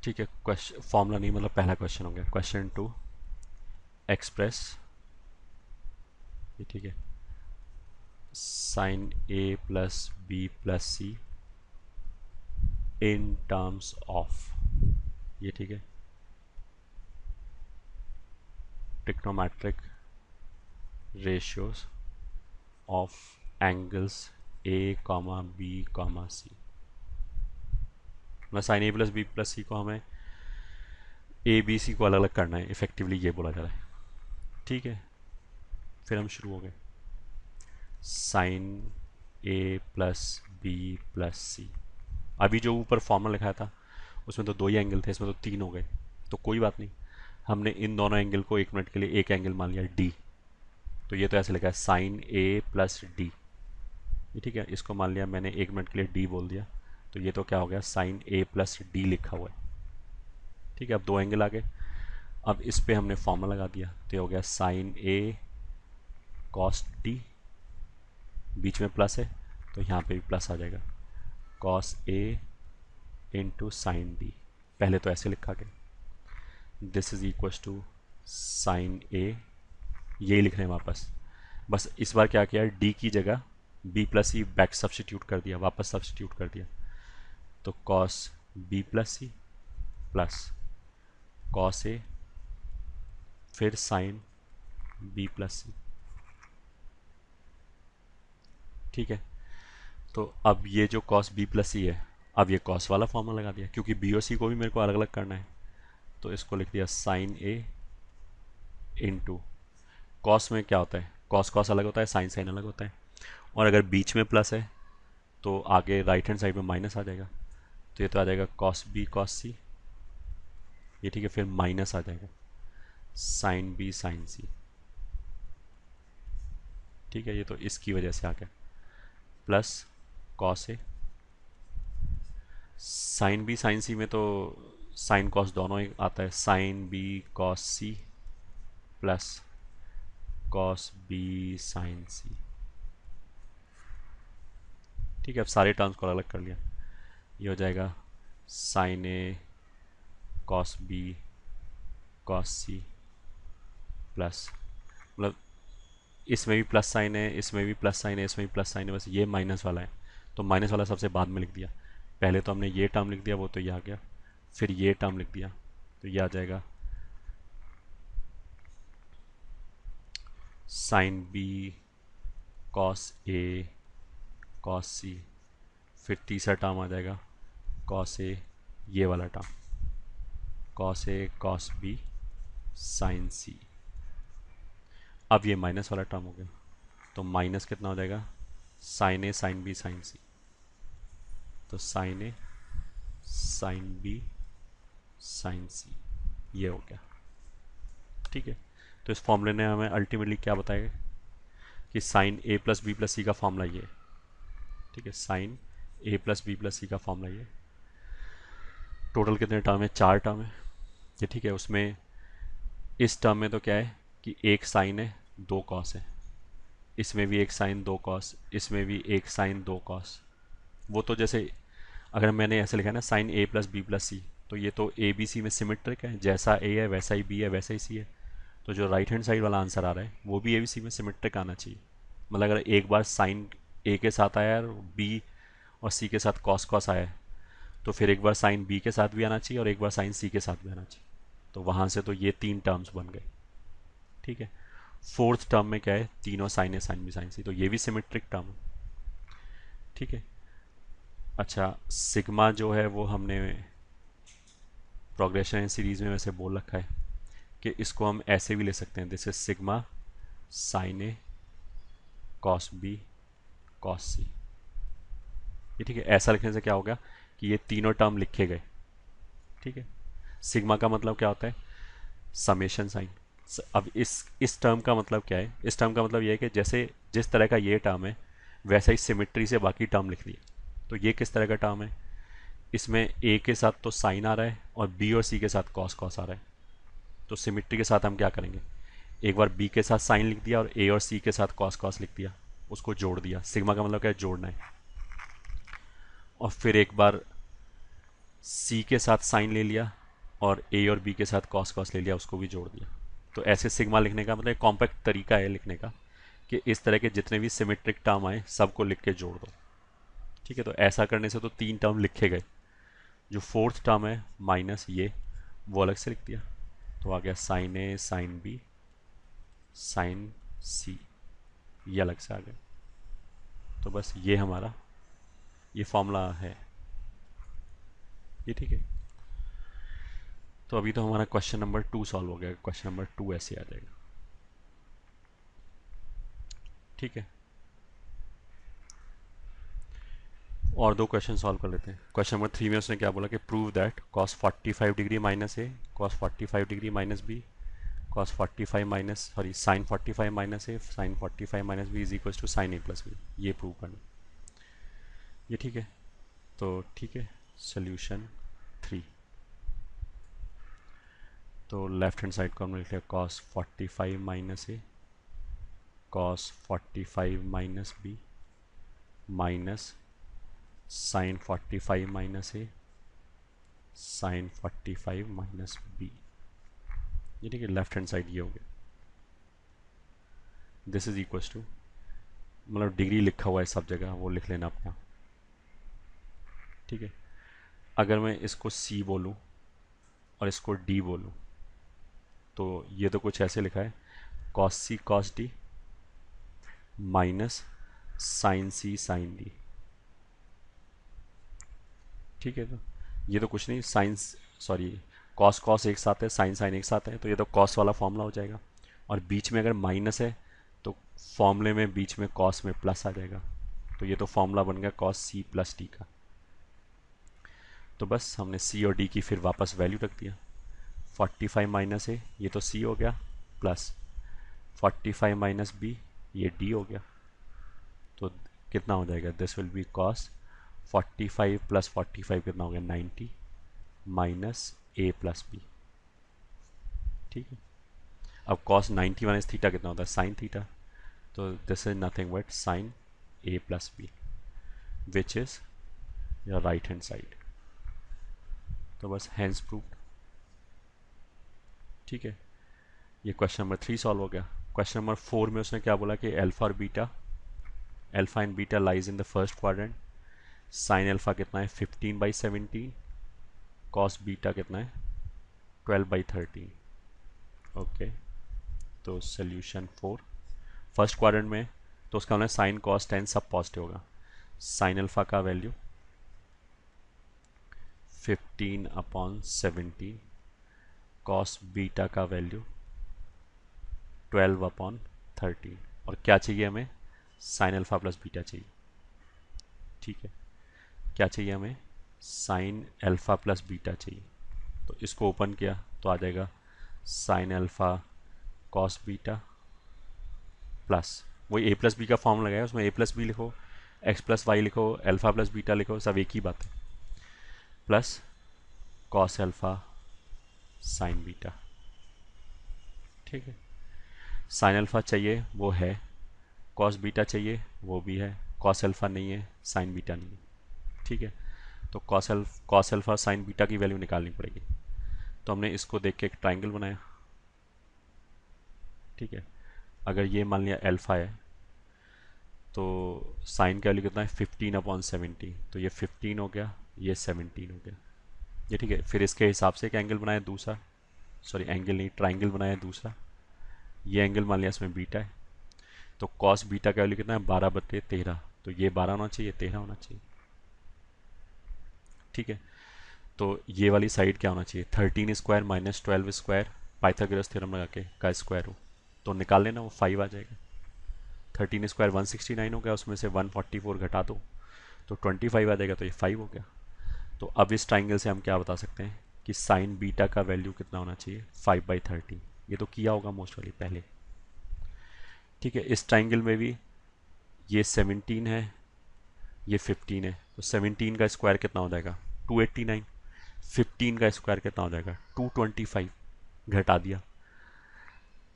ठीक है, question formula नहीं, मतलब पहला क्वेश्चन हो गया। क्वेश्चन टू, एक्सप्रेस, ये ठीक है, sine A plus B plus C in terms of, ये ठीक है, trigonometric ratios of angles A comma B comma C. मतलब साइन ए प्लस सी को हमें ए बी सी को अलग अलग करना है, इफेक्टिवली ये बोला जा रहा है। ठीक है, फिर हम शुरू हो गए। Sign A plus B plus सी, अभी जो ऊपर फॉर्मूला लिखाया था उसमें तो दो ही एंगल थे, इसमें तो तीन हो गए, तो कोई बात नहीं, हमने इन दोनों एंगल को एक मिनट के लिए एक एंगल मान लिया डी। तो ये तो ऐसे लिखा है साइन ए प्लस डी, ये ठीक है, इसको मान लिया मैंने एक मिनट के लिए डी बोल दिया, तो ये तो क्या हो गया, साइन ए प्लस डी लिखा हुआ है। ठीक है, अब दो एंगल आ गए, अब इस पे हमने फॉर्मूला लगा दिया, तो ये हो गया साइन ए कॉस डी, बीच में प्लस है तो यहाँ पे भी प्लस आ जाएगा, cos A into sine D, पहले तो ऐसे लिखा गया, this is equal to sine A, ये लिख रहे हैं वापस, बस इस बार क्या किया, डी की जगह B plus C back substitute कर दिया, वापस सब्सटीट्यूट कर दिया, तो cos B plus C plus cos A फिर साइन बी प्लस सी। ठीक है, तो अब ये जो कॉस बी प्लस सी है, अब ये कॉस वाला फॉर्मूला लगा दिया, क्योंकि बी और सी को भी मेरे को अलग अलग करना है, तो इसको लिख दिया साइन ए इंटू, कॉस में क्या होता है, कॉस कॉस अलग होता है, साइन साइन अलग होता है, और अगर बीच में प्लस है तो आगे राइट हैंड साइड में माइनस आ जाएगा, तो ये तो आ जाएगा कॉस बी कॉस सी, ये ठीक है, फिर माइनस आ जाएगा साइन बी साइन सी। ठीक है, ये तो इसकी वजह से आ गया, plus cos A, sine B sine C में तो साइन कॉस दोनों ही आता है, sine B cos C plus cos B sine C. ठीक है, अब सारे टर्म्स को अलग अलग कर लिया, ये हो जाएगा sine A cos B cos C plus, मतलब इसमें भी प्लस साइन है, इसमें भी प्लस साइन है, इसमें भी प्लस साइन है, बस ये माइनस वाला है, तो माइनस वाला सबसे बाद में लिख दिया, पहले तो हमने ये टर्म लिख दिया, वो तो ये आ गया, फिर ये टर्म लिख दिया, तो ये आ जाएगा sign B cos A cos सी, फिर तीसरा टर्म आ जाएगा कॉस ए, ये वाला term cos A cos B sine सी। अब ये माइनस वाला टर्म हो गया, तो माइनस कितना हो जाएगा, साइन ए साइन बी साइन सी, तो साइन ए साइन बी साइन सी, ये हो गया। ठीक है, तो इस फॉर्मूले ने हमें अल्टीमेटली क्या बताया कि sign A plus B plus सी का फॉर्मूला ये है। ठीक है, sine A plus B plus सी का फॉर्मूला ये, टोटल कितने टर्म है, चार टर्म है ये। ठीक है, उसमें इस टर्म में तो क्या है कि एक साइन है दो कॉस है, इसमें भी एक साइन दो कॉस, इसमें भी एक साइन दो कॉस, वो तो जैसे अगर मैंने ऐसे लिखा है ना sign A plus B plus सी, तो ये तो ए बी सी में सिमेट्रिक है, जैसा ए है वैसा ही बी है वैसा ही सी है, तो जो राइट हैंड साइड वाला आंसर आ रहा है वो भी ए बी सी में सिमेट्रिक आना चाहिए। मतलब अगर एक बार साइन ए के साथ आया है और बी और सी के साथ कॉस कॉस आया है, तो फिर एक बार साइन बी के साथ भी आना चाहिए और एक बार साइन सी के साथ भी आना चाहिए, तो वहाँ से तो ये तीन टर्म्स बन गए। ठीक है, फोर्थ टर्म में क्या है, तीनों साइन है साइन बी साइन सी, तो ये भी सिमेट्रिक टर्म है। ठीक है, अच्छा सिग्मा जो है वो हमने प्रोग्रेशन सीरीज में वैसे बोल रखा है कि इसको हम ऐसे भी ले सकते हैं, this is sigma sine A cos B cos C. ये ठीक है, ऐसा लिखने से क्या हो गया कि ये तीनों टर्म लिखे गए। ठीक है, सिग्मा का मतलब क्या होता है, समेशन साइन। अब इस टर्म का मतलब क्या है, इस टर्म का मतलब ये है कि जैसे जिस तरह का ये टर्म है वैसा ही सिमेट्री से बाकी टर्म लिख लिए। तो ये किस तरह का टर्म है, इसमें ए के साथ तो साइन आ रहा है और बी और सी के साथ कॉस कॉस आ रहा है, तो सिमेट्री के साथ हम क्या करेंगे, एक बार बी के साथ साइन लिख दिया और ए और सी के साथ कॉस कॉस लिख दिया, उसको जोड़ दिया। सिग्मा का मतलब क्या है, जोड़ना है। और फिर एक बार सी के साथ साइन ले लिया और ए और बी के साथ कॉस कॉस ले लिया, उसको भी जोड़ दिया। तो ऐसे सिग्मा लिखने का मतलब एक कॉम्पैक्ट तरीका है लिखने का कि इस तरह के जितने भी सिमेट्रिक टर्म आए सबको लिख के जोड़ दो। ठीक है, तो ऐसा करने से तो 3 टर्म लिखे गए। जो फोर्थ टर्म है माइनस ये, वो अलग से लिख दिया। तो आ गया साइन ए साइन बी साइन सी, ये अलग से आ गया। तो बस ये हमारा ये फॉर्मूला है ये। ठीक है, तो अभी तो हमारा क्वेश्चन नंबर 2 सॉल्व हो गया। क्वेश्चन नंबर 2 ऐसे आ जाएगा। ठीक है, और 2 क्वेश्चन सॉल्व कर लेते हैं। क्वेश्चन नंबर 3 में उसने क्या बोला कि prove that cos 45 degree minus A cos 45 degree minus B cos 45 minus sorry sine 45 minus A sine 45 minus B is equal to sine A plus B, ये प्रूव करना। ये ठीक है, तो ठीक है। सोल्यूशन 3, तो लेफ्ट हैंड साइड को हमने लिख लिया cos 45 minus A cos 45 minus B minus sine 45 minus A sine 45 minus B, ये ठीक है। लेफ्ट हैंड साइड ये हो गया। दिस इज इक्वल टू, मतलब डिग्री लिखा हुआ है सब जगह, वो लिख लेना अपना। ठीक है, अगर मैं इसको सी बोलूँ और इसको डी बोलूँ तो ये तो कुछ ऐसे लिखा है कॉस सी कॉस डी माइनस साइन सी साइन डी। ठीक है, तो ये तो कुछ नहीं, साइंस सॉरी कॉस कॉस एक साथ है, साइन साइन एक साथ है, तो ये तो कॉस वाला फॉर्मूला हो जाएगा। और बीच में अगर माइनस है तो फॉर्मूले में बीच में कॉस में प्लस आ जाएगा, तो ये तो फॉर्मूला बन गया कॉस सी प्लस डी का। तो बस हमने सी और डी की फिर वापस वैल्यू रख दिया। 45 माइनस ए ये तो सी हो गया प्लस 45 माइनस बी ये डी हो गया। तो कितना हो जाएगा, this will be cos 45 plus 45 कितना हो गया 90 माइनस ए प्लस बी। ठीक है, अब कॉस 90 माइनस थीटा कितना होता है साइन थीटा, तो this is nothing but sine A plus B which is your right hand side. तो बस हैंड्स प्रूव्ड। ठीक है, ये क्वेश्चन नंबर 3 सॉल्व हो गया। क्वेश्चन नंबर 4 में उसने क्या बोला कि अल्फा और beta alpha and beta lies in the first quadrant, sine alpha कितना है 15/17, कॉस बीटा कितना है 12/13। ओके, तो सोल्यूशन 4 फर्स्ट क्वाड्रेंट में, तो उसका मतलब साइन कॉस टेन सब पॉजिटिव होगा। साइन अल्फा का वैल्यू 15/17, कॉस बीटा का वैल्यू 12/13, और क्या चाहिए हमें साइन अल्फा प्लस बीटा चाहिए। ठीक है, क्या चाहिए हमें साइन अल्फा प्लस बीटा चाहिए। तो इसको ओपन किया तो आ जाएगा sine alpha cos beta plus वही ए प्लस बी का फॉर्म लगाया, उसमें ए प्लस बी लिखो एक्स प्लस वाई लिखो अल्फा प्लस बीटा लिखो, सब एक ही बात है, plus cos alpha sign beta. ठीक है, साइन अल्फा चाहिए वो है, कॉस बीटा चाहिए वो भी है, कॉस अल्फा नहीं है, साइन बीटा नहीं है। ठीक है, तो कॉस अल्फा साइन बीटा की वैल्यू निकालनी पड़ेगी। तो हमने इसको देख के एक ट्राइंगल बनाया। ठीक है, अगर ये मान लिया अल्फा है तो साइन का वैल्यू कितना है 15/17, तो ये 15 हो गया, ये 17 हो गया। ये ठीक है, फिर इसके हिसाब से एक एंगल बनाया दूसरा, सॉरी एंगल नहीं ट्राइंगल बनाया दूसरा, ये एंगल मान लिया इसमें बीटा है, तो कॉस बीटा का वैल्यू कितना है 12/13, तो ये 12 होना चाहिए 13 होना चाहिए। ठीक है, तो ये वाली साइड क्या होना चाहिए 13 square minus 12 square Pythagoras theorem लगा के का स्क्वायर हो, तो निकाल लेना वो 5 आ जाएगा। 13 स्क्वायर 169 हो गया, उसमें से 144 घटा दो तो 25 आ जाएगा, तो ये 5 हो गया। तो अब इस ट्राइंगल से हम क्या बता सकते हैं कि साइन बीटा का वैल्यू कितना होना चाहिए 5/13। ये तो किया होगा मोस्ट वाली पहले। ठीक है, इस ट्राइंगल में भी ये 17 है ये 15 है, तो 17 का स्क्वायर कितना हो जाएगा 289, 15 का स्क्वायर कितना हो जाएगा 225, घटा दिया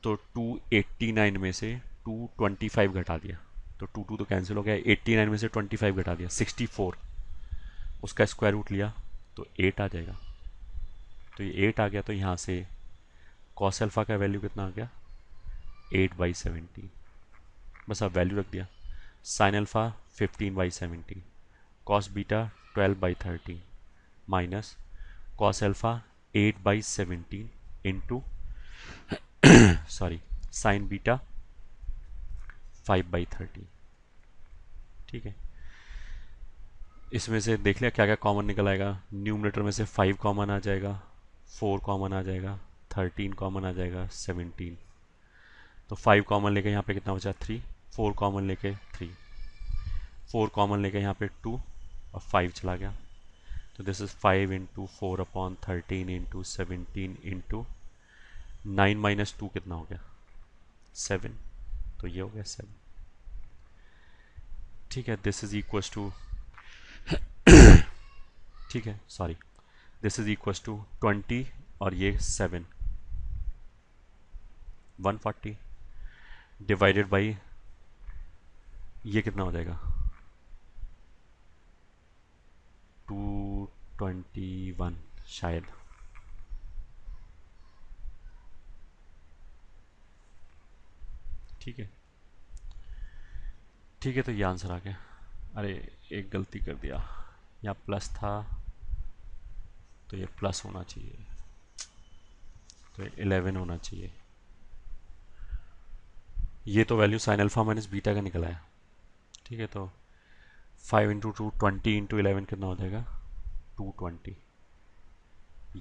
तो 289 में से 225 घटा दिया तो 2 तो कैंसिल हो गया, 89 में से 25 घटा दिया 64, उसका स्क्वायर रूट लिया तो 8 आ जाएगा। तो ये 8 आ गया, तो यहाँ से कॉस अल्फ़ा का वैल्यू कितना आ गया, 8/17। बस अब वैल्यू रख दिया। Sine alpha 15/17, cos beta 12/13 minus cos alpha 8/17 into sorry sine beta 5/13। ठीक है, इसमें से देख लिया क्या क्या कॉमन निकल आएगा। न्यूमरेटर में से 5 कॉमन आ जाएगा, 4 कॉमन आ जाएगा, 13 कॉमन आ जाएगा, 17। तो 5 कॉमन लेके यहाँ पे कितना बचा, 3। 4 कॉमन लेके 3, 4 कॉमन लेके यहाँ पे 2 और 5 चला गया। तो this is 5 into 4/13 into 17 into 9 minus 2 कितना हो गया, 7। तो ये हो गया 7। ठीक है, दिस इज इक्वल्स टू ठीक है sorry, this is equals to 20 और ये 7, 140 डिवाइडेड बाई ये कितना हो जाएगा, 221 शायद। ठीक है, ठीक है, तो ये आंसर आ गया। अरे एक गलती कर दिया, यहाँ प्लस था तो ये प्लस होना चाहिए, तो 11 होना चाहिए। ये तो value sine alpha minus beta का निकला है। ठीक है, तो 5 इंटू 2 20 इंटू 11 कितना हो जाएगा, 220।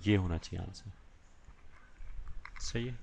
ये होना चाहिए आंसर। सही है।